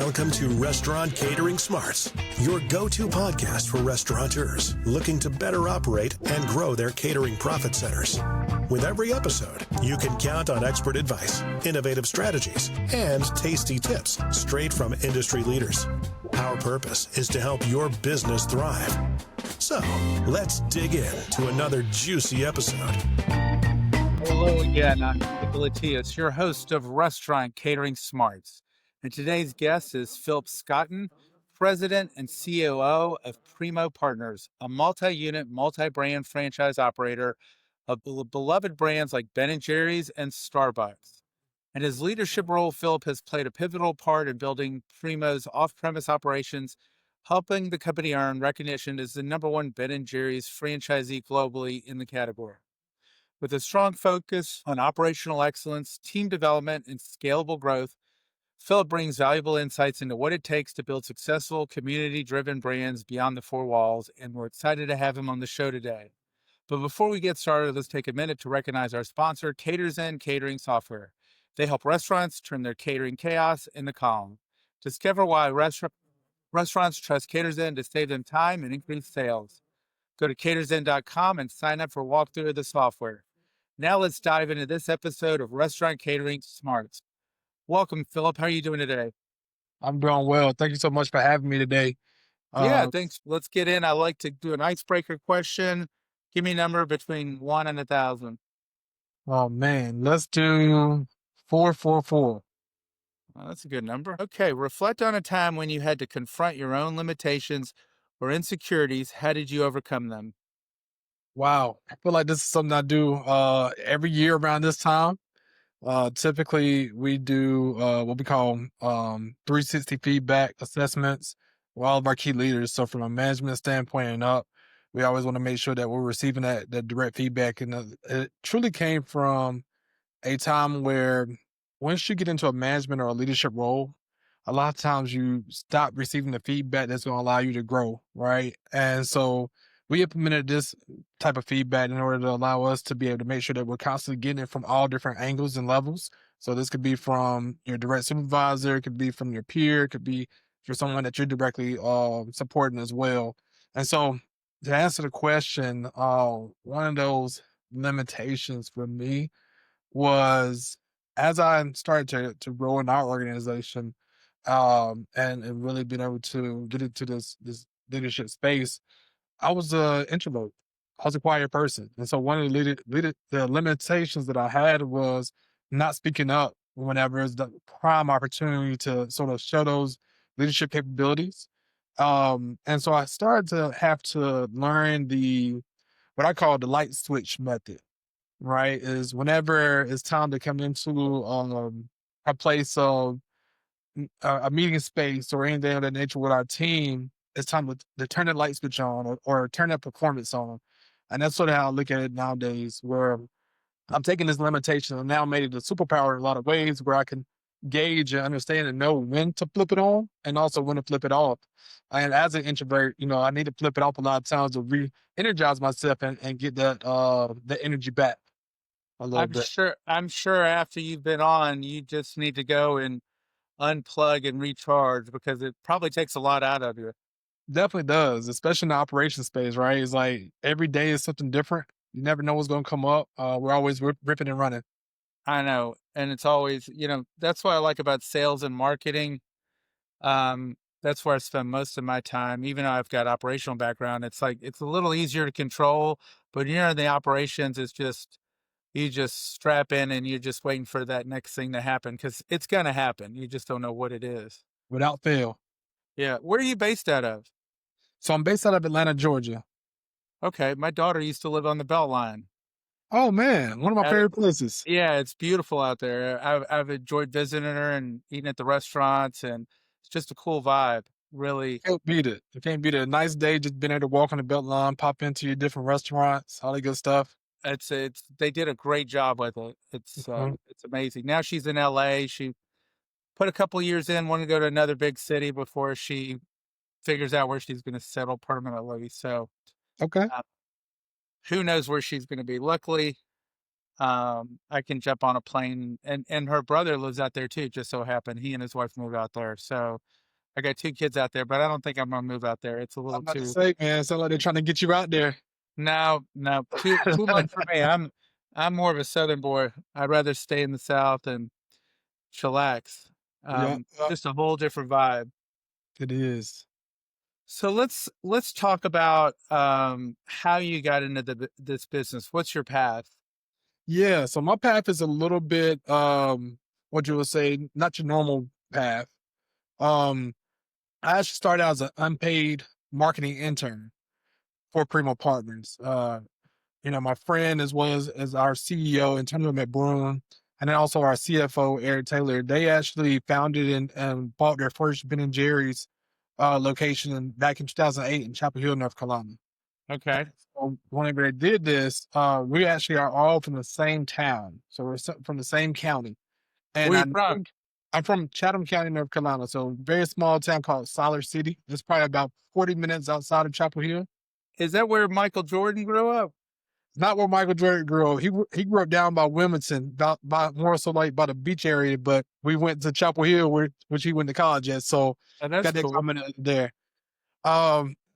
Welcome to Restaurant Catering Smarts, your go-to podcast for restaurateurs looking to better operate and grow their catering profit centers. With every episode, you can count on expert advice, innovative strategies, and tasty tips straight from industry leaders. Our purpose is to help your business thrive. So, let's dig in to another juicy episode. Hello again, I'm Attias, your host of Restaurant Catering Smarts. And today's guest is Phillip Scotton, President and COO of Primo Partners, a multi-unit, multi-brand franchise operator of beloved brands like Ben & Jerry's and Starbucks. In his leadership role, Phillip has played a pivotal part in building Primo's off-premise operations, helping the company earn recognition as the #1 Ben & Jerry's franchisee globally in the category. With a strong focus on operational excellence, team development, and scalable growth, Phillip brings valuable insights into what it takes to build successful, community-driven brands beyond the four walls, and we're excited to have him on the show today. But before we get started, let's take a minute to recognize our sponsor, CatersEnd Catering Software. They help restaurants turn their catering chaos into calm. Discover why restaurants trust CatersEnd to save them time and increase sales. Go to catersend.com and sign up for a walkthrough of the software. Now let's dive into this episode of Restaurant Catering Smarts. Welcome, Phillip. How are you doing today? I'm doing well. Thank you so much for having me today. Yeah, thanks. Let's get in. I like to do an icebreaker question. Give me a number between 1 and 1,000. Oh man, let's do 444. Well, that's a good number. Okay, reflect on a time when you had to confront your own limitations or insecurities. How did you overcome them? Wow. I feel like this is something I do every year around this time. Typically we do what we call 360 feedback assessments with all of our key leaders. So from a management standpoint and up, we always want to make sure that we're receiving that direct feedback. And it truly came from a time where once you get into a management or a leadership role, a lot of times you stop receiving the feedback that's going to allow you to grow, right? And so we implemented this type of feedback in order to allow us to be able to make sure that we're constantly getting it from all different angles and levels. So this could be from your direct supervisor, it could be from your peer, it could be for someone that you're directly supporting as well. And so to answer the question, one of those limitations for me was as I started to grow in our organization, and really being able to get into this leadership space, I was an introvert. I was a quiet person, and so one of the limitations that I had was not speaking up whenever it's the prime opportunity to sort of show those leadership capabilities. And so I started to have to learn what I call the light switch method. Right, is whenever it's time to come into a place of a meeting space or anything of that nature with our team, it's time to turn the light switch on or turn that performance on. And that's sort of how I look at it nowadays, where I'm taking this limitation and now made it a superpower in a lot of ways where I can gauge and understand and know when to flip it on and also when to flip it off. And as an introvert, I need to flip it off a lot of times to re-energize myself and get the energy back a little bit. I'm sure after you've been on, you just need to go and unplug and recharge because it probably takes a lot out of you. Definitely does, especially in the operation space, right? It's like every day is something different. You never know what's going to come up. We're always ripping and running. I know. And it's always, that's what I like about sales and marketing. That's where I spend most of my time, even though I've got operational background. It's like, it's a little easier to control, but in the operations, it's just, you just strap in and you're just waiting for that next thing to happen because it's going to happen. You just don't know what it is. Without fail. Yeah. Where are you based out of? So I'm based out of Atlanta, Georgia. Okay. My daughter used to live on the Beltline. Oh man, one of my favorite places. Yeah, it's beautiful out there. I've enjoyed visiting her and eating at the restaurants, and it's just a cool vibe. Really, Can't beat it. You can't beat it. A nice day, just being able to walk on the Beltline, pop into your different restaurants, all that good stuff. it's they did a great job with it. It's amazing. Now she's in LA. She put a couple years in, wanted to go to another big city before she figures out where she's going to settle permanently. So, Okay. who knows where she's going to be? Luckily, I can jump on a plane, and her brother lives out there too. Just so happened he and his wife moved out there. So I got 2 kids out there, but I don't think I'm gonna move out there. It's a I'm little about to too say, man, it sounds like they're trying to get you out there. no, no, too much for me. I'm more of a Southern boy. I'd rather stay in the South and chillax. Yeah, Just a whole different vibe. it is. So let's talk about how you got into this business. What's your path? Yeah, so my path is a little bit, what you would say, not your normal path. Um, I actually started out as an unpaid marketing intern for Primo Partners. My friend as well as our CEO, Antonio McBroom, and then also our CFO, Eric Taylor, they actually founded and bought their first Ben& and Jerry's location back in 2008 in Chapel Hill, North Carolina. Okay. So whenever they did this, we actually are all from the same town. So we're from the same county. And Where you from? I'm from Chatham County, North Carolina. So a very small town called Siler City. It's probably about 40 minutes outside of Chapel Hill. Is that where Michael Jordan grew up? It's not where Michael Jordan grew up. He grew up down by Wilmington, by more so like by the beach area. But we went to Chapel Hill, which he went to college at. So Oh, that's got that cool. common there.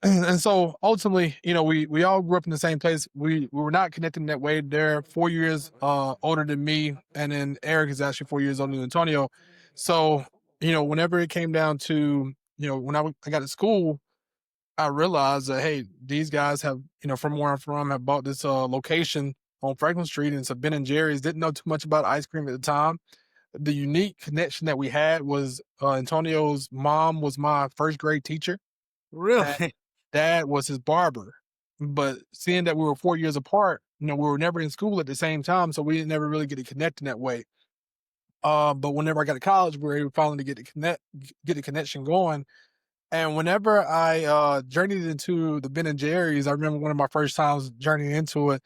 And so ultimately, we all grew up in the same place. We were not connected in that way. They're 4 years older than me, and then Eric is actually 4 years older than Antonio. So, whenever it came down to, when I got to school, I realized that, hey, these guys have, from where I'm from, have bought this location on Franklin Street, and it's a Ben& and Jerry's. Didn't know too much about ice cream at the time. The unique connection that we had was Antonio's mom was my first grade teacher. Really? Dad was his barber. But seeing that we were 4 years apart, we were never in school at the same time, so we didn't never really get to connect in that way. But whenever I got to college, we were able finally to get the connection going. And whenever I journeyed into the Ben& and Jerry's, I remember one of my first times journeying into it,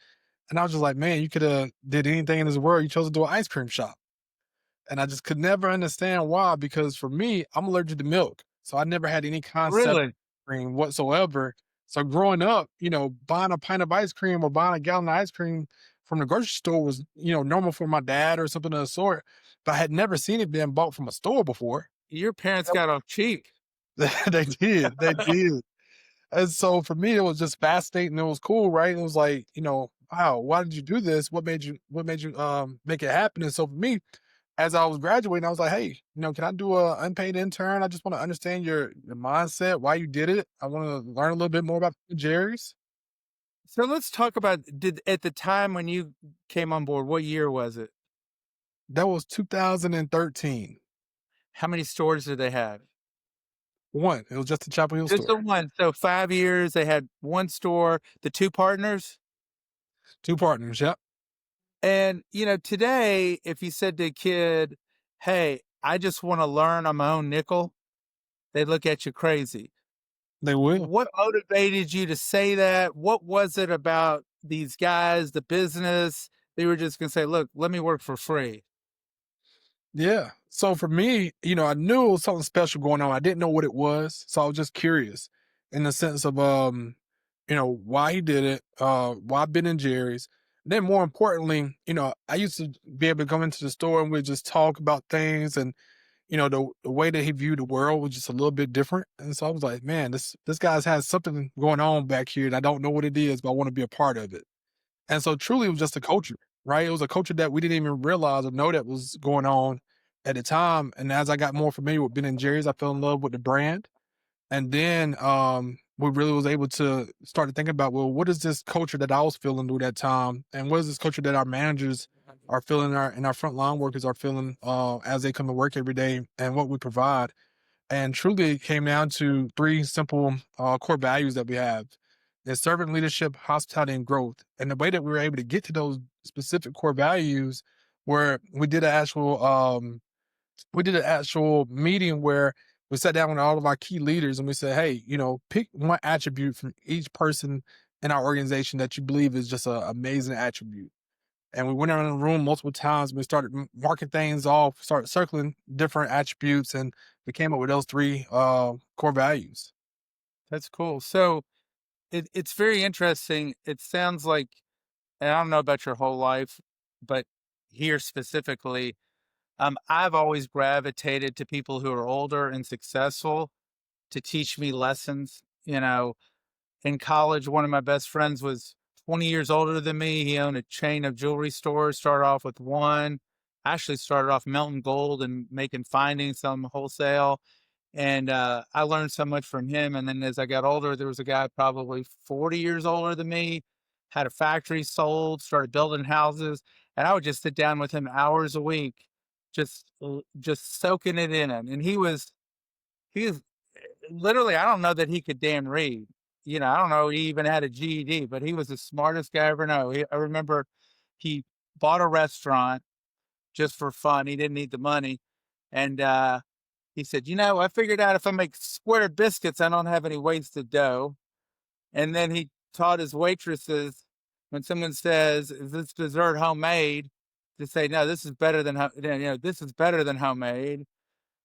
and I was just like, man, you could have did anything in this world. You chose to do an ice cream shop. And I just could never understand why, because for me, I'm allergic to milk. So I never had any concept Really? cream whatsoever. So growing up, buying a pint of ice cream or buying a gallon of ice cream from the grocery store was, normal for my dad or something of the sort. But I had never seen it being bought from a store before. Your parents got off cheap. They did. They did. And so for me, it was just fascinating. It was cool, right? It was like, wow, why did you do this? What made you make it happen? And so for me, as I was graduating, I was like, hey, can I do a unpaid intern? I just want to understand your mindset, why you did it. I want to learn a little bit more about Jerry's. So let's talk about did at the time when you came on board, what year was it? That was 2013. How many stores did they have? One, it was just a Chapel Hill Just the store. one. So 5 years, they had one store, the 2 partners. Two partners, yep. And, today, if you said to a kid, hey, I just want to learn on my own nickel, they look at you crazy. They will. What motivated you to say that? What was it about these guys, the business? They were just going to say, look, let me work for free. Yeah. So for me, I knew it was something special going on. I didn't know what it was. So I was just curious in the sense of, why he did it, why Ben& and Jerry's. Then more importantly, I used to be able to come into the store and we'd just talk about things, and, the way that he viewed the world was just a little bit different. And so I was like, man, this guy's has something going on back here and I don't know what it is, but I want to be a part of it. And so truly it was just a culture, right? It was a culture that we didn't even realize or know that was going on at the time. And as I got more familiar with Ben& and Jerry's, I fell in love with the brand. And then we really was able to start to think about, well, what is this culture that I was feeling through that time? And what is this culture that our managers are feeling, and our frontline workers are feeling as they come to work every day, and what we provide. And truly it came down to three simple core values that we have. It's servant leadership, hospitality, and growth. And the way that we were able to get to those specific core values, where we did an actual meeting where we sat down with all of our key leaders and we said, hey, pick one attribute from each person in our organization that you believe is just an amazing attribute. And we went around the room multiple times and we started marking things off, started circling different attributes, and we came up with those three core values. That's cool. So it's very interesting. It sounds like, and I don't know about your whole life, but here specifically, I've always gravitated to people who are older and successful to teach me lessons. In college, one of my best friends was 20 years older than me. He owned a chain of jewelry stores, started off with one, actually started off melting gold and making findings, some wholesale. And I learned so much from him. And then as I got older, there was a guy probably 40 years older than me, had a factory, sold, started building houses. And I would just sit down with him hours a week, just soaking it in. And he was literally, I don't know that he could damn read. I don't know he even had a GED, but he was the smartest guy I ever know. I remember he bought a restaurant just for fun. He didn't need the money. And he said, I figured out if I make square biscuits, I don't have any wasted dough. And then he taught his waitresses when someone says, "Is this dessert homemade?" to say, "No, this is better than this is better than homemade."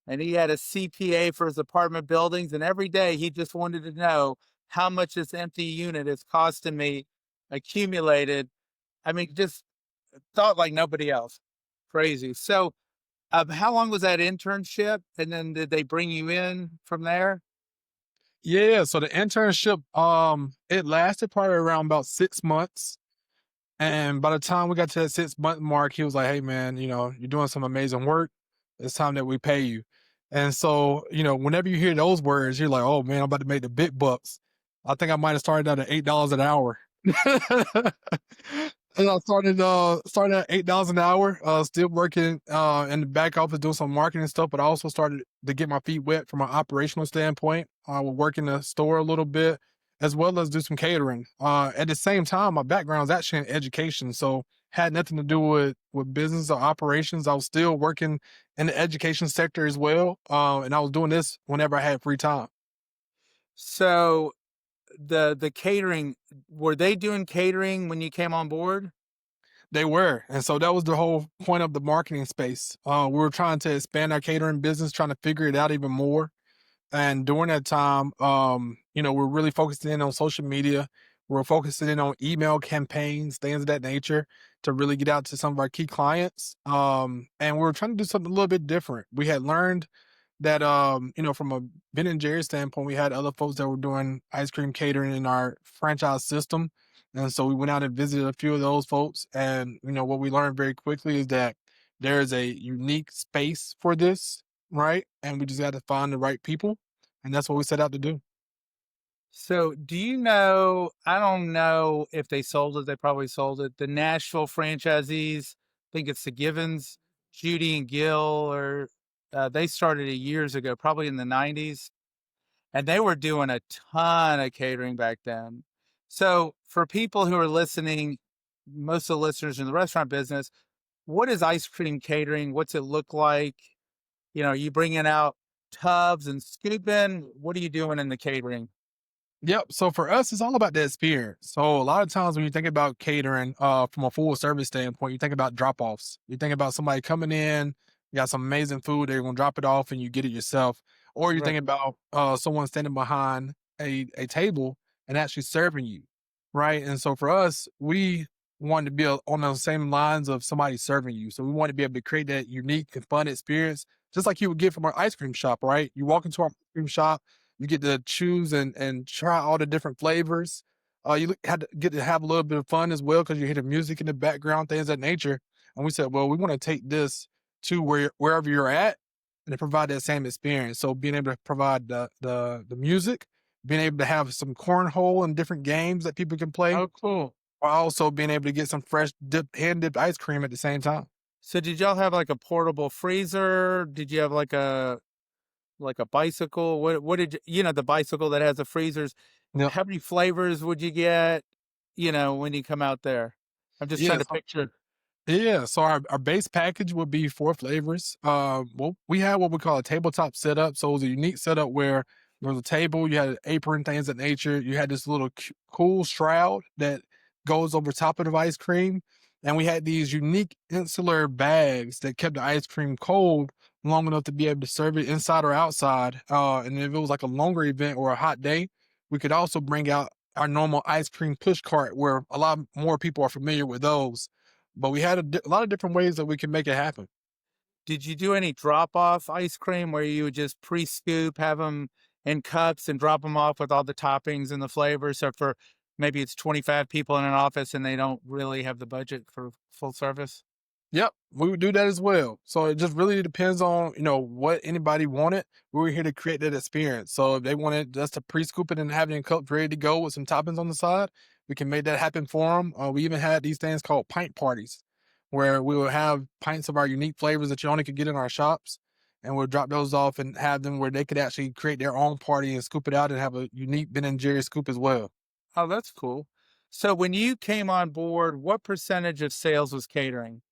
And he had a CPA for his apartment buildings, and every day he just wanted to know how much this empty unit is costing me accumulated. I mean, just thought like nobody else. Crazy. So, how long was that internship? And then did they bring you in from there? Yeah, so the internship, it lasted probably around about 6 months. And by the time we got to that 6 month mark, he was like, "Hey man, you're doing some amazing work. It's time that we pay you." And so, whenever you hear those words, you're like, "Oh man, I'm about to make the big bucks." I think I might have started out at $8 an hour. And I started at $8 an hour, still working in the back office doing some marketing stuff, but I also started to get my feet wet from an operational standpoint. I would work in the store a little bit, as well as do some catering. At the same time, my background is actually in education, so had nothing to do with business or operations. I was still working in the education sector as well, and I was doing this whenever I had free time. So the catering, were they doing catering when you came on board? They were. And so that was the whole point of the marketing space. We were trying to expand our catering business, trying to figure it out even more. And during that time, we're really focusing in on social media. We're focusing in on email campaigns, things of that nature to really get out to some of our key clients. And we were trying to do something a little bit different. We had learned that, from a Ben and Jerry's standpoint, we had other folks that were doing ice cream catering in our franchise system. And so we went out and visited a few of those folks. And, what we learned very quickly is that there is a unique space for this, right? And we just got to find the right people. And that's what we set out to do. So do you know, I don't know if they sold it, they probably sold it. The Nashville franchisees, I think it's the Givens, Judy and Gil, or they started it years ago, probably in the 90s. And they were doing a ton of catering back then. So for people who are listening, most of the listeners in the restaurant business, what is ice cream catering? What's it look like? Are you bringing out tubs and scooping? What are you doing in the catering? Yep. So for us, it's all about the experience. So a lot of times when you think about catering, from a full service standpoint, you think about drop offs. You think about somebody coming in, you got some amazing food, they're gonna drop it off and you get it yourself. Or you Right. think about someone standing behind a table and actually serving you. Right. And so for us, we wanted to be on those same lines of somebody serving you. So we wanted to be able to create that unique and fun experience, just like you would get from our ice cream shop, right? You walk into our ice cream shop, you get to choose and try all the different flavors. Had to get to have a little bit of fun as well because you hear the music in the background, things of that nature. And we said, well, we want to take this to wherever you're at and to provide that same experience. So being able to provide the music, being able to have some cornhole and different games that people can play, Oh, cool. while also being able to get some fresh hand dipped ice cream at the same time. So did y'all have like a portable freezer? Did you have like a bicycle? What did the bicycle that has the freezers? Yep. How many flavors would you get, when you come out there? I'm just trying Yeah. to picture. Yeah, so our base package would be 4 flavors. Well, we had what we call a tabletop setup. So it was a unique setup where there was a table, you had an apron, things of nature. You had this little cool shroud that goes over top of the ice cream. And we had these unique insular bags that kept the ice cream cold long enough to be able to serve it inside or outside. And if it was like a longer event or a hot day, we could also bring out our normal ice cream push cart where a lot more people are familiar with those. but we had a lot of different ways that we could make it happen. Did you do any drop off ice cream where you would just pre scoop, have them in cups and drop them off with all the toppings and the flavors? So for maybe it's 25 people in an office and they don't really have the budget for full service? Yep, we would do that as well. So it just really depends on, what anybody wanted. We were here to create that experience. So if they wanted us to pre-scoop it and have it in cups ready to go with some toppings on the side, we can make that happen for them. We even had these things called pint parties, where we would have pints of our unique flavors that you only could get in our shops, and we'll drop those off and have them where they could actually create their own party and scoop it out and have a unique Ben and Jerry scoop as well. Oh, that's cool. So when you came on board, what percentage of sales was catering?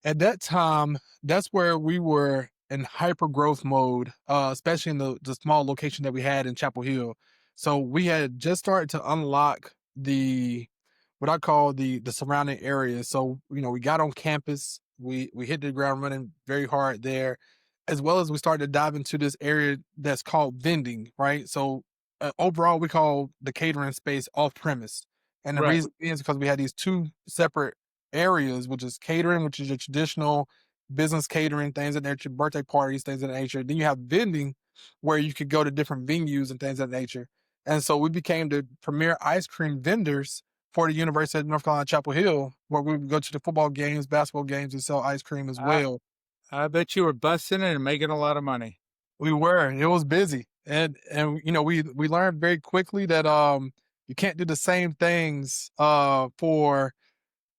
At that time, that's where we were in hyper growth mode, especially in the small location that we had in Chapel Hill. So we had just started to unlock the what I call the surrounding areas. So we got on campus, we hit the ground running very hard there, as well as we started to dive into this area that's called vending, right? So overall, we call the catering space off premise, and the Right. reason is because we had these two separate areas, which is catering, which is your traditional business catering, things of that nature, birthday parties, things of that nature. Then you have vending, where you could go to different venues and things of that nature. And so we became the premier ice cream vendors for the University of North Carolina, Chapel Hill, where we would go to the football games, basketball games, and sell ice cream as I, well. I bet you were busting it and making a lot of money. We were. It was busy, and we learned very quickly that you can't do the same things for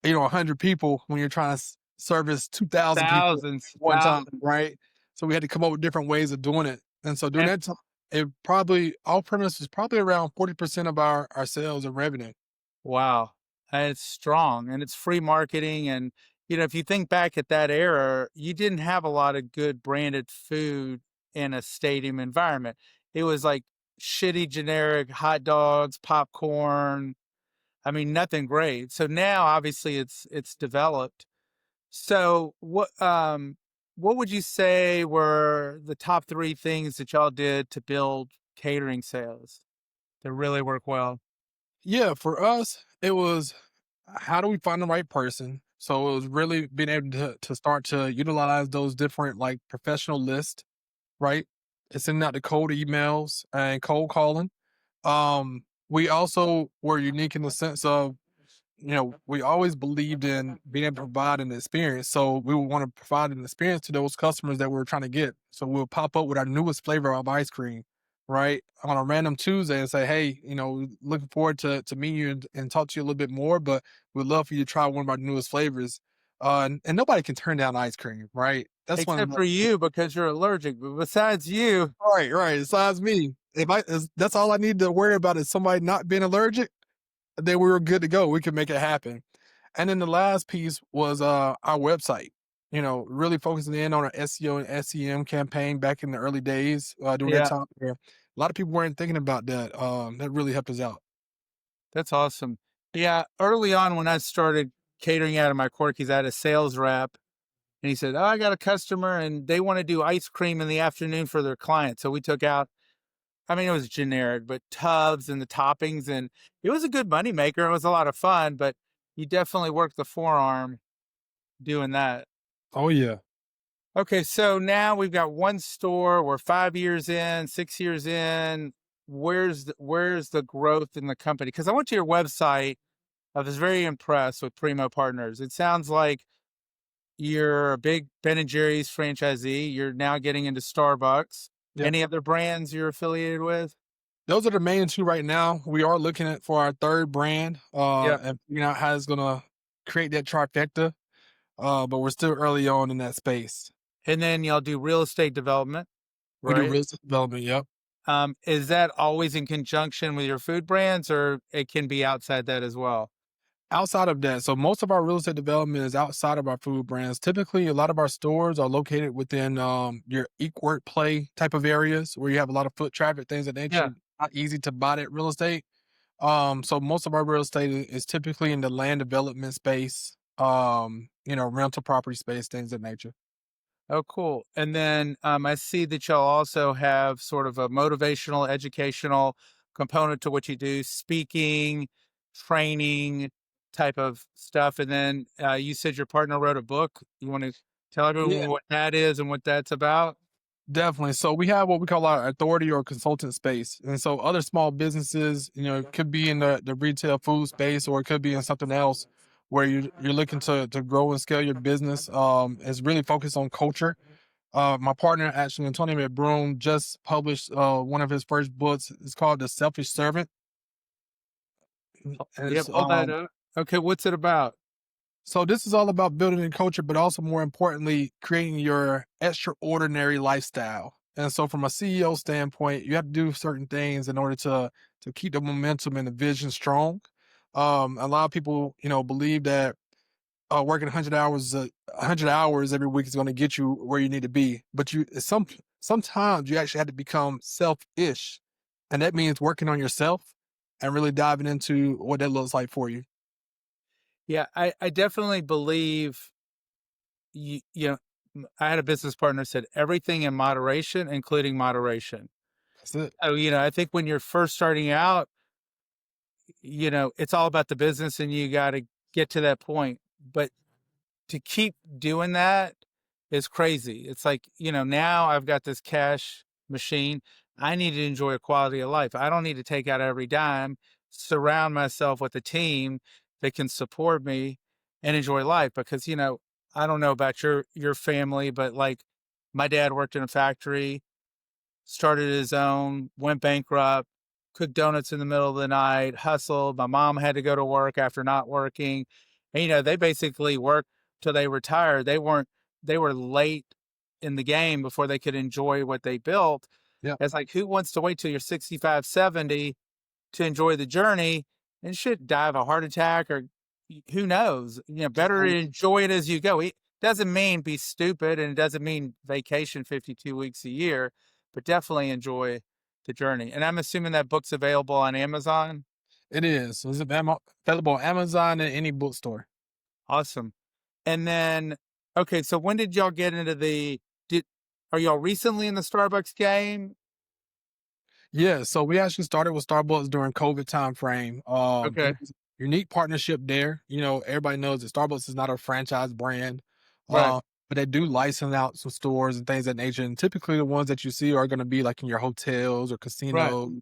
100 people when you're trying to service 2,000 people at Thousands, one time, thousands. right? So we had to come up with different ways of doing it. And so during And that time, it probably off premise was probably around 40% of our sales and revenue. wow, and it's strong and it's free marketing. And, if you think back at that era, you didn't have a lot of good branded food in a stadium environment. It was like shitty generic hot dogs, popcorn. I mean, nothing great. So now obviously it's developed. So what would you say were the top three things that y'all did to build catering sales that really work well? Yeah, for us, it was how do we find the right person? So it was really being able to start to utilize those different like professional lists, right? And sending out the cold emails and cold calling. We also were unique in the sense of, we always believed in being able to provide an experience. So we would want to provide an experience to those customers that we were trying to get. So we'll pop up with our newest flavor of ice cream, right? On a random Tuesday and say, hey, looking forward to meet you and talk to you a little bit more, but we'd love for you to try one of our newest flavors. And nobody can turn down ice cream, right? That's one of Except the for you because you're allergic. But besides you, right. Besides me, that's all I need to worry about is somebody not being allergic, then we were good to go. We could make it happen. And then the last piece was our website. Really focusing in on our SEO and SEM campaign back in the early days during that yeah, time where a lot of people weren't thinking about that. That really helped us out. that's awesome. Yeah, early on when I started catering out of my Corky's, I had a sales rep and he said, "Oh, I got a customer and they want to do ice cream in the afternoon for their client." So we took out, I mean, it was generic, but tubs and the toppings, and it was a good money maker. It was a lot of fun, but you definitely worked the forearm doing that. Oh yeah. Okay, so now we've got one store. We're 5 years in, 6 years in. Where's the growth in the company? Because I went to your website. I was very impressed with Primo Partners. It sounds like you're a big Ben and Jerry's franchisee. You're now getting into Starbucks. Yep. Any other brands you're affiliated with? Those are the main two right now. We are looking at for our third brand Yeah. and figuring out how it's gonna create that trifecta. But we're still early on in that space. And then y'all do real estate development, We do right? real estate development, yep. Is that always in conjunction with your food brands, or it can be outside that as well? Outside of that, so most of our real estate development is outside of our food brands. Typically, a lot of our stores are located within your eat, work, play type of areas where you have a lot of foot traffic, things of that Yeah. nature. Not easy to buy that real estate. So most of our real estate is typically in the land development space, rental property space, things of that nature. Oh, cool. And then I see that y'all also have sort of a motivational, educational component to what you do, speaking, training. type of stuff. And then you said your partner wrote a book. You want to tell everyone Yeah, what that is and what that's about? definitely. So we have what we call our authority or consultant space. And so other small businesses, it could be in the retail food space, or it could be in something else where you're looking to grow and scale your business. It's really focused on culture. My partner, actually, Antonio Broom, just published one of his first books. It's called The Selfish Servant. And Yeah, it's pull that up. Okay, what's it about? So this is all about building a culture, but also more importantly, creating your extraordinary lifestyle. And so from a CEO standpoint, you have to do certain things in order to keep the momentum and the vision strong. A lot of people, believe that working 100 hours every week is going to get you where you need to be. But sometimes you actually have to become selfish, and that means working on yourself and really diving into what that looks like for you. Yeah, I definitely believe I had a business partner said everything in moderation, including moderation. That's it. So, I think when you're first starting out, it's all about the business and you got to get to that point. But to keep doing that is crazy. It's like, now I've got this cash machine. I need to enjoy a quality of life. I don't need to take out every dime, surround myself with a team that can support me and enjoy life because, I don't know about your family, but like my dad worked in a factory, started his own, went bankrupt, cooked donuts in the middle of the night, hustled. My mom had to go to work after not working. And, they basically worked till they retired. They were late in the game before they could enjoy what they built. Yeah. It's like, who wants to wait till you're 65, 70 to enjoy the journey and shit, die of a heart attack or who knows? Better to enjoy it as you go. It doesn't mean be stupid and it doesn't mean vacation 52 weeks a year, but definitely enjoy the journey. And I'm assuming that book's available on Amazon. It is. It's available on Amazon and any bookstore. Awesome. And then, okay, so when did y'all get into are y'all recently in the Starbucks game? Yeah, so we actually started with Starbucks during COVID time frame. Okay. It was a unique partnership there. Everybody knows that Starbucks is not a franchise brand, Right. uh, but they do license out some stores and things of that nature. And typically, the ones that you see are going to be like in your hotels or Right. casinos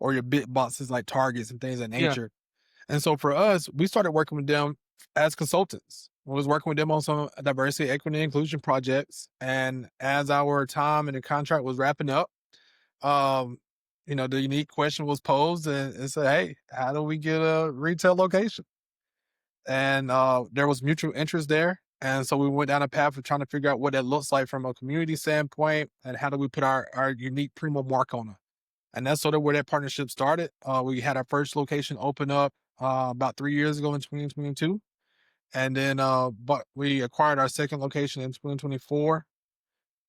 or your big boxes like Targets and things of that Yeah. nature. And so for us, we started working with them as consultants. We was working with them on some diversity, equity, and inclusion projects. And as our time and the contract was wrapping up, um, the unique question was posed and said, hey, how do we get a retail location? And there was mutual interest there. And so we went down a path of trying to figure out what that looks like from a community standpoint and how do we put our unique Primo mark on it. And that's sort of where that partnership started. We had our first location open up about 3 years ago in 2022. And then but we acquired our second location in 2024.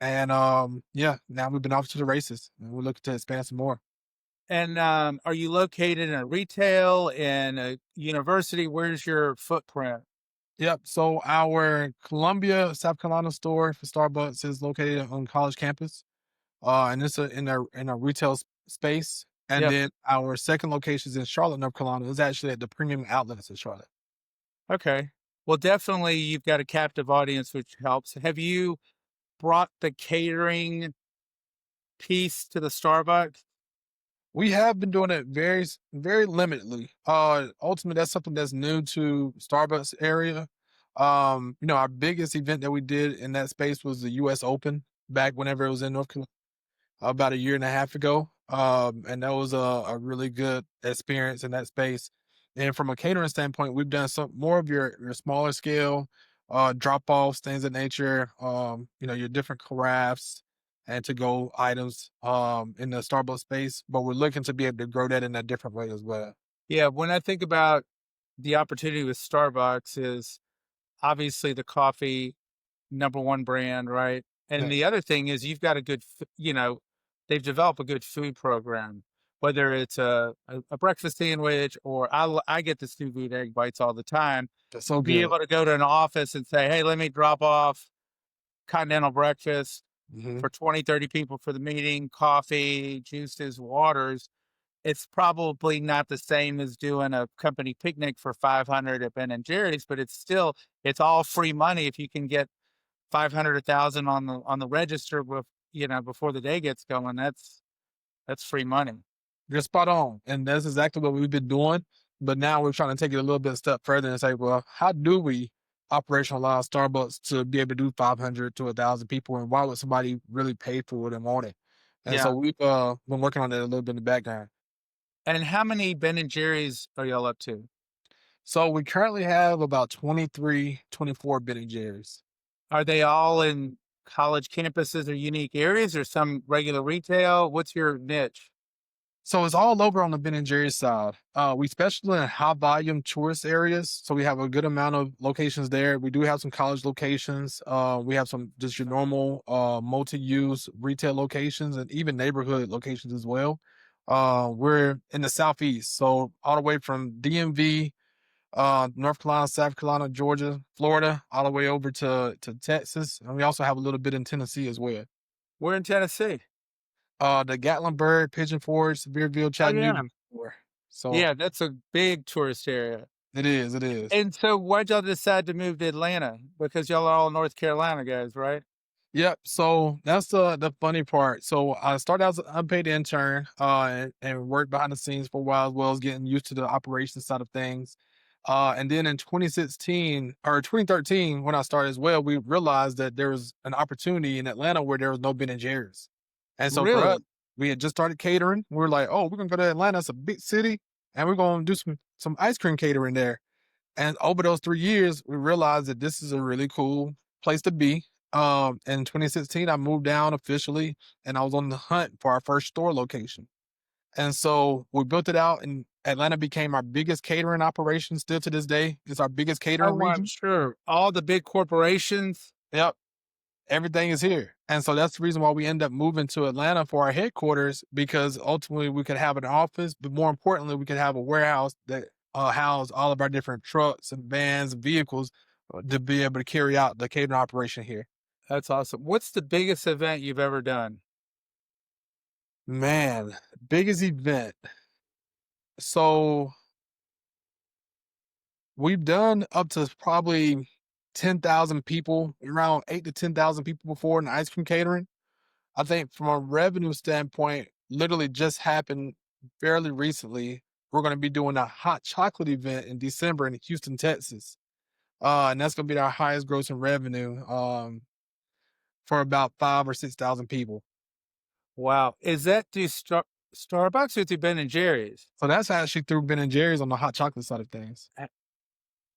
And yeah, now we've been off to the races and we're looking to expand some more. And are you located in a retail, in a university? Where's your footprint? Yep. So our Columbia, South Carolina store for Starbucks is located on college campus. And it's in a retail space. And Yep. then our second location is in Charlotte, North Carolina. It's actually at the premium outlets in Charlotte. Okay. Well, definitely you've got a captive audience, which helps. Have you brought the catering piece to the Starbucks? We have been doing it very limitedly. Ultimately, that's something that's new to Starbucks area. Our biggest event that we did in that space was the U.S. Open back whenever it was in North Carolina about a year and a half ago. And that was a really good experience in that space. And from a catering standpoint, we've done some more of your smaller scale drop offs, things of nature, your different crafts and to go items in the Starbucks space. But we're looking to be able to grow that in a different way as well. Yeah. When I think about the opportunity with Starbucks is obviously the coffee number one brand, right? And the Yes. other thing is you've got a good, they've developed a good food program, whether it's a breakfast sandwich or I get the sous vide egg bites all the time. That's To so be good. able to go to an office and say, hey, let me drop off continental breakfast Hmm. for 20, 30 people for the meeting, coffee, juices, waters. it's probably not the same as doing a company picnic for 500 at Ben and Jerry's, but it's all free money if you can get 500 1,000 on the register before the day gets going. That's free money. You're spot on. And that's exactly what we've been doing. But now we're trying to take it a little bit step further and say, well, how do we operationalize Starbucks to be able to do 500 to 1,000 people? And why would somebody really pay for it and want it? And so Yeah. we've been working on that a little bit in the background. And how many Ben and Jerry's are y'all up to? So we currently have about 23, 24 Ben and Jerry's. Are they all in college campuses or unique areas, or some regular retail? What's your niche? So it's all over on the Ben and Jerry's side. We specialize in high volume tourist areas. So we have a good amount of locations there. We do have some college locations. We have some just your normal multi-use retail locations and even neighborhood locations as well. We're in the Southeast. So all the way from DMV, North Carolina, South Carolina, Georgia, Florida, all the way over to Texas. And we also have a little bit in Tennessee as well. We're in Tennessee. The Gatlinburg, Pigeon Forge, Sevierville, Oh, yeah. Chattanooga. So Yeah, that's a big tourist area. it is. It is. And so why'd y'all decide to move to Atlanta? Because y'all are all North Carolina guys, right? Yep. So that's the funny part. So I started out as an unpaid intern, and worked behind the scenes for a while as well as getting used to the operations side of things. And then in 2016 or 2013, when I started as well, we realized that there was an opportunity in Atlanta where there was no Ben and Jerry's. And so for us, Really? we had just started catering. We were like, oh, we're gonna go to Atlanta. It's a big city, and we're gonna do some ice cream catering there. And over those 3 years, we realized that this is a really cool place to be. In 2016, I moved down officially, and I was on the hunt for our first store location. And so we built it out, and Atlanta became our biggest catering operation still to this day. It's our biggest catering Oh, I'm region. sure. All the big corporations. Yep. Everything is here. And so that's the reason why we end up moving to Atlanta for our headquarters, because ultimately we could have an office, but more importantly, we could have a warehouse that house all of our different trucks and vans and vehicles to be able to carry out the catering operation here. That's awesome. What's the biggest event you've ever done? Man, biggest event. So we've done up to probably 10,000 people, around 8 to 10,000 people before in ice cream catering. I think from a revenue standpoint, literally just happened fairly recently. We're going to be doing a hot chocolate event in December in Houston, Texas. And that's going to be our highest grossing revenue for about 5 or 6,000 people. Wow. Is that through Starbucks or through Ben and Jerry's? So that's actually through Ben and Jerry's on the hot chocolate side of things.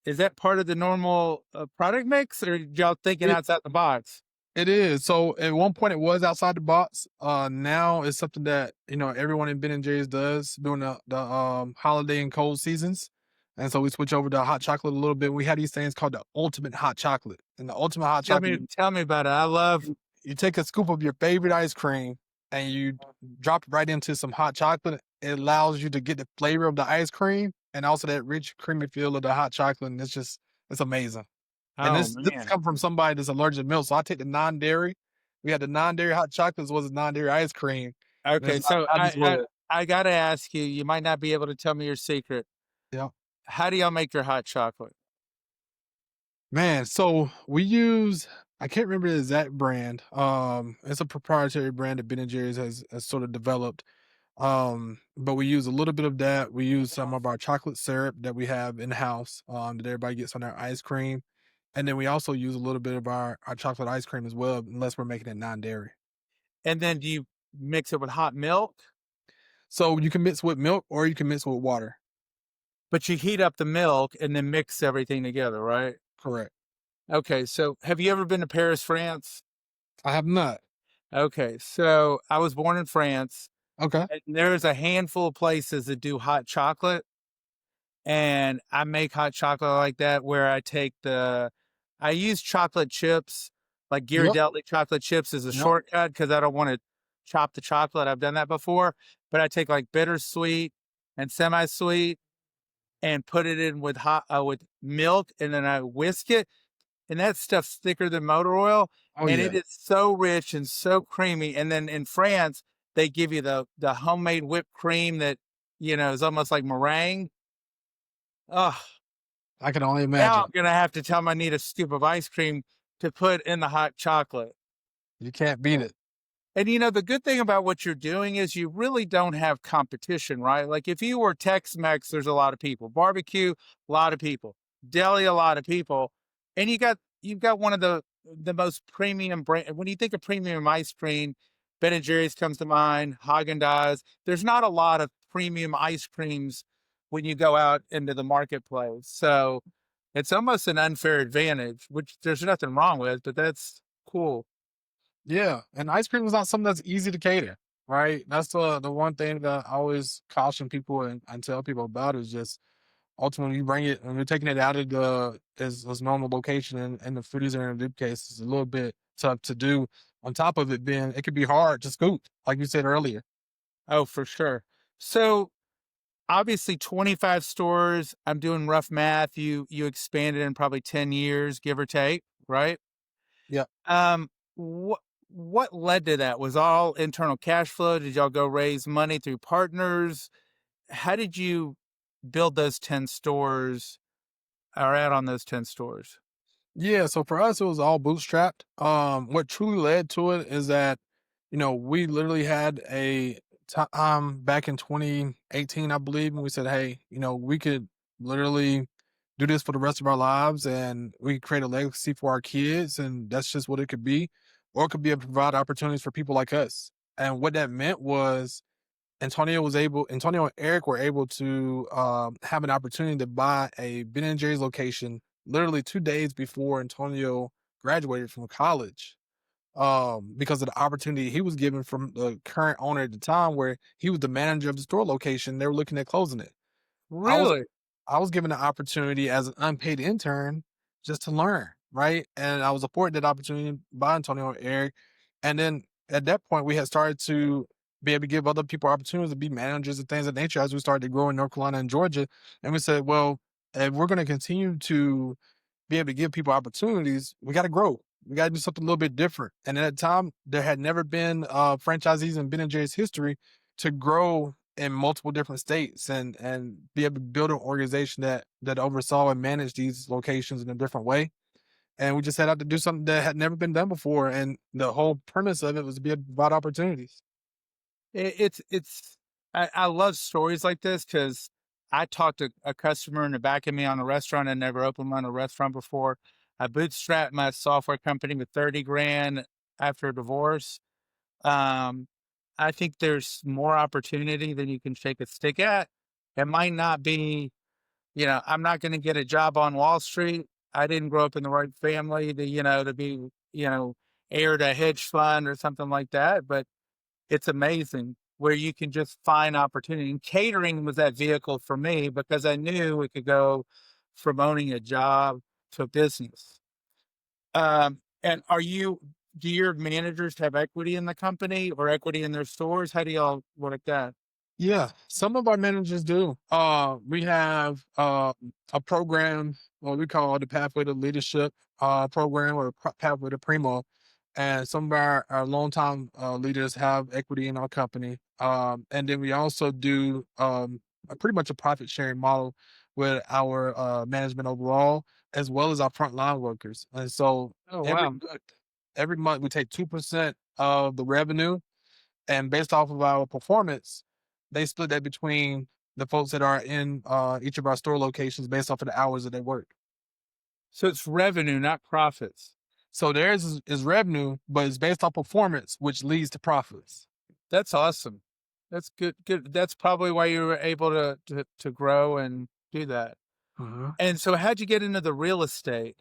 Is that part of the normal product mix, or y'all thinking outside the box? It is. So at one point it was outside the box. Now it's something that, everyone in Ben and Jerry's does during the holiday and cold seasons. And so we switch over to hot chocolate a little bit. We have these things called the ultimate hot chocolate. And the ultimate hot chocolate, Tell me about it. I love. you take a scoop of your favorite ice cream and you drop it right into some hot chocolate. It allows you to get the flavor of the ice cream and also that rich, creamy feel of the hot chocolate. And it's amazing. And Oh, this man. comes from somebody that's allergic to milk. So I take the non-dairy. We had the non-dairy hot chocolate as well as non-dairy ice cream. Okay, so just love it. I got to ask you, you might not be able to tell me your secret. Yeah. How do y'all make your hot chocolate? Man, so we use, I can't remember the exact brand. It's a proprietary brand that Ben& Jerry's has sort of developed. But we use a little bit of that. We use some of our chocolate syrup that we have in-house, that everybody gets on their ice cream. And then we also use a little bit of our chocolate ice cream as well, unless we're making it non-dairy. And then do you mix it with hot milk? So you can mix with milk or you can mix with water. But you heat up the milk and then mix everything together, right? Correct. Okay, so have you ever been to Paris, France? I have not. Okay, so I was born in France. Okay. And there's a handful of places that do hot chocolate. And I make hot chocolate like that where I use chocolate chips, like Ghirardelli chocolate chips as a Yep. shortcut because I don't want to chop the chocolate. I've done that before. But I take like bittersweet and semi-sweet and put it in with with milk, and then I whisk it. And that stuff's thicker than motor oil. Oh, And yeah. it is so rich and so creamy. And then in France, they give you the homemade whipped cream that is almost like meringue. Oh, I can only now imagine. I'm going to have to tell them I need a scoop of ice cream to put in the hot chocolate. You can't beat it. And the good thing about what you're doing is you really don't have competition, right? Like if you were Tex-Mex, there's a lot of people. Barbecue, a lot of people. Deli, a lot of people. And you've got one of the most premium brand. When you think of premium ice cream, Ben and Jerry's comes to mind, Haagen-Dazs. There's not a lot of premium ice creams when you go out into the marketplace. So it's almost an unfair advantage, which there's nothing wrong with, but that's cool. Yeah, and ice cream is not something that's easy to cater, right? That's the one thing that I always caution people and tell people about is just ultimately you bring it and you're taking it out of the as normal location and the freezer in a deep case is a little bit tough to do. On top of it being, it could be hard to scoop, like you said earlier. Oh, for sure. So obviously 25 stores. I'm doing rough math. You expanded in probably 10 years, give or take, right? Yeah. What what led to that? Was all internal cash flow? Did y'all go raise money through partners? How did you build those 10 stores or add on those 10 stores? Yeah, so for us, it was all bootstrapped. What truly led to it is that, we literally had a back in 2018, I believe, and we said, hey, we could literally do this for the rest of our lives and we could create a legacy for our kids, and that's just what it could be. Or it could be a provide opportunities for people like us. And what that meant was Antonio and Eric were able to have an opportunity to buy a Ben and Jerry's location literally 2 days before Antonio graduated from college, because of the opportunity he was given from the current owner at the time, where he was the manager of the store location. They were looking at closing it. I was Really? I was given the opportunity as an unpaid intern just to learn, right? And I was afforded that opportunity by Antonio and Eric. And then at that point, we had started to be able to give other people opportunities to be managers and things of that nature as we started to grow in North Carolina and Georgia. And we said, well, if we're going to continue to be able to give people opportunities, we got to grow. We got to do something a little bit different. And at that time, there had never been franchisees in Ben and Jerry's history to grow in multiple different states and be able to build an organization that oversaw and managed these locations in a different way. And we just set out to do something that had never been done before. And the whole premise of it was to be able to provide opportunities. It's I love stories like this because I talked to a customer in the back of me on a restaurant. I never opened my own restaurant before. I bootstrapped my software company with 30 grand after a divorce. Um, I think there's more opportunity than you can shake a stick at. It might not be, I'm not going to get a job on Wall Street. I didn't grow up in the right family to be, heir to a hedge fund or something like that. But it's amazing where you can just find opportunity. And catering was that vehicle for me because I knew it could go from owning a job to a business. And do your managers have equity in the company or equity in their stores? How do y'all work that? Yeah, some of our managers do. We have a program, what we call the Pathway to Leadership program, or Pathway to Primo. And some of our longtime leaders have equity in our company. And then we also do pretty much a profit sharing model with our management overall, as well as our frontline workers. And so Oh, every wow. every month we take 2% of the revenue, and based off of our performance, they split that between the folks that are in each of our store locations based off of the hours that they work. So it's revenue, not profits. So theirs is revenue, but it's based on performance, which leads to profits. That's awesome. That's good. Good. That's probably why you were able to grow and do that. Mhm. And so how'd you get into the real estate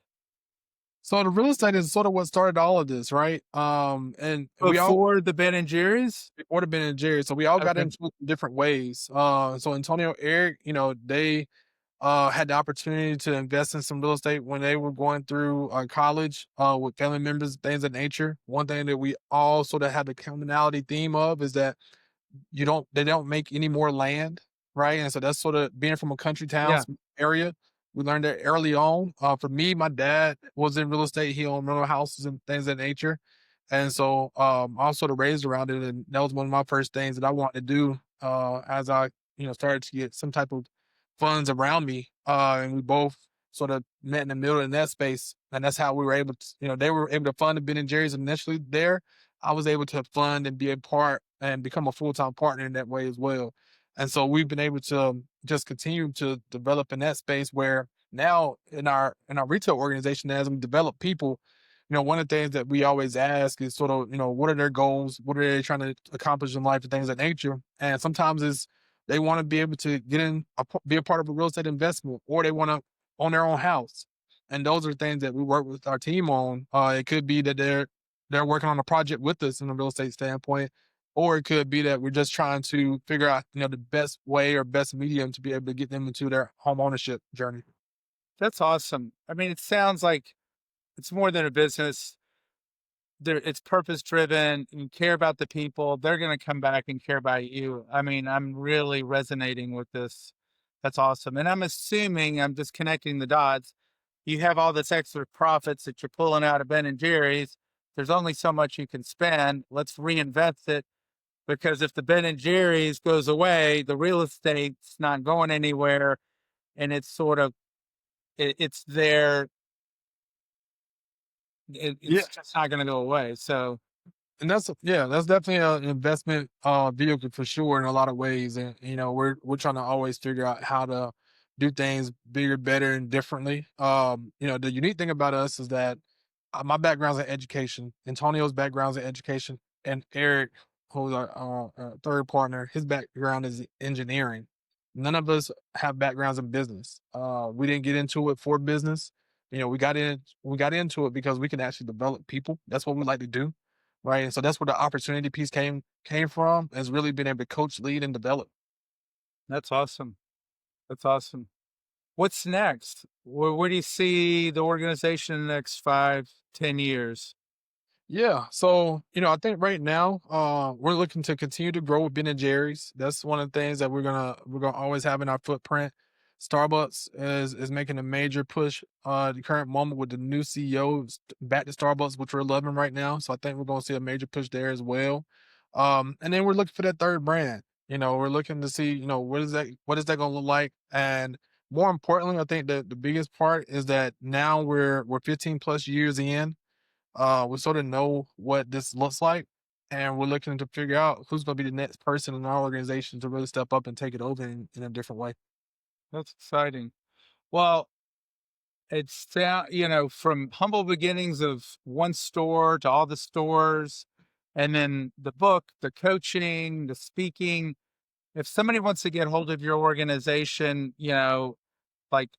So the real estate is sort of what started all of this, right? And we all before the Ben and Jerry's? before the Ben and Jerry, so we all got Okay. into it in different ways. So Antonio, Eric, they had the opportunity to invest in some real estate when they were going through college with family members, things of that nature. One thing that we all sort of had the commonality theme of is that they don't make any more land, right? And so that's sort of being from a country town Yeah. area. We learned that early on. For me, my dad was in real estate. He owned rental houses and things of that nature. And so I was sort of raised around it. And that was one of my first things that I wanted to do as I started to get some type of funds around me. And we both sort of met in the middle in that space. And that's how we were able to, they were able to fund the Ben and Jerry's initially there. I was able to fund and be a part and become a full-time partner in that way as well. And so we've been able to just continue to develop in that space where now in our retail organization, as we develop people, one of the things that we always ask is sort of, what are their goals? What are they trying to accomplish in life and things of that nature? And sometimes it's they want to be able to be a part of a real estate investment, or they want to own their own house. And those are things that we work with our team on. It could be that they're working on a project with us in a real estate standpoint, or it could be that we're just trying to figure out, the best way or best medium to be able to get them into their home ownership journey. That's awesome. I mean, it sounds like it's more than a business. It's purpose driven. You care about the people. They're going to come back and care about you. I mean, I'm really resonating with this. That's awesome. And I'm assuming, I'm just connecting the dots, you have all this extra profits that you're pulling out of Ben and Jerry's. There's only so much you can spend. Let's reinvest it, because if the Ben and Jerry's goes away, the real estate's not going anywhere, and it's sort of it's there. It's just not going to go away. So, and that's definitely an investment vehicle for sure in a lot of ways. And we're trying to always figure out how to do things bigger, better, and differently. The unique thing about us is that my background's in education, Antonio's background's in education, and Eric, who's our third partner, his background is engineering. None of us have backgrounds in business. We didn't get into it for business. We got into it because we can actually develop people. That's what we like to do, right? And so that's where the opportunity piece came from, is really being able to coach, lead, and develop. that's awesome. That's awesome. What's next? Where do you see the organization in the next 5-10 years? Yeah. So, I think right now, we're looking to continue to grow with Ben and Jerry's. That's one of the things that we're gonna always have in our footprint. Starbucks is making a major push the current moment with the new CEO back to Starbucks, which we're loving right now. So I think we're gonna see a major push there as well. And then we're looking for that third brand. We're looking to see, what is that gonna look like? And more importantly, I think the biggest part is that now we're 15 plus years in. We sort of know what this looks like, and we're looking to figure out who's going to be the next person in our organization to really step up and take it over in a different way. That's exciting. Well, it's from humble beginnings of one store to all the stores, and then the book, the coaching, the speaking. If somebody wants to get hold of your organization, like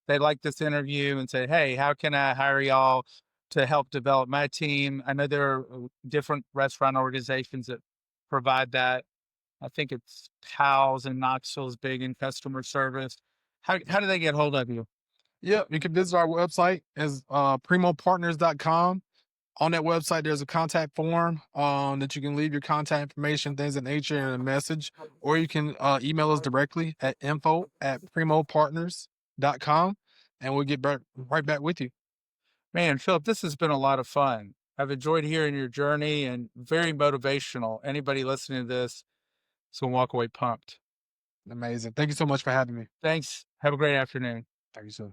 they like this interview and say, hey, how can I hire y'all to help develop my team? I know there are different restaurant organizations that provide that. I think it's Powell's in Knoxville is big in customer service. How do they get hold of you? Yeah, you can visit our website as primopartners.com. On that website, there's a contact form that you can leave your contact information, things of nature, and a message, or you can email us directly at info@primopartners.com, and we'll get right back with you. Man, Phillip, this has been a lot of fun. I've enjoyed hearing your journey and very motivational. Anybody listening to this is going to walk away pumped. Amazing. Thank you so much for having me. Thanks. Have a great afternoon. Thank you, sir.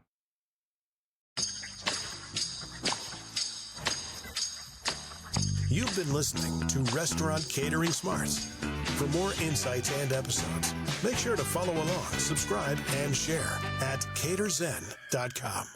You've been listening to Restaurant Catering Smarts. For more insights and episodes, make sure to follow along, subscribe, and share at caterzen.com.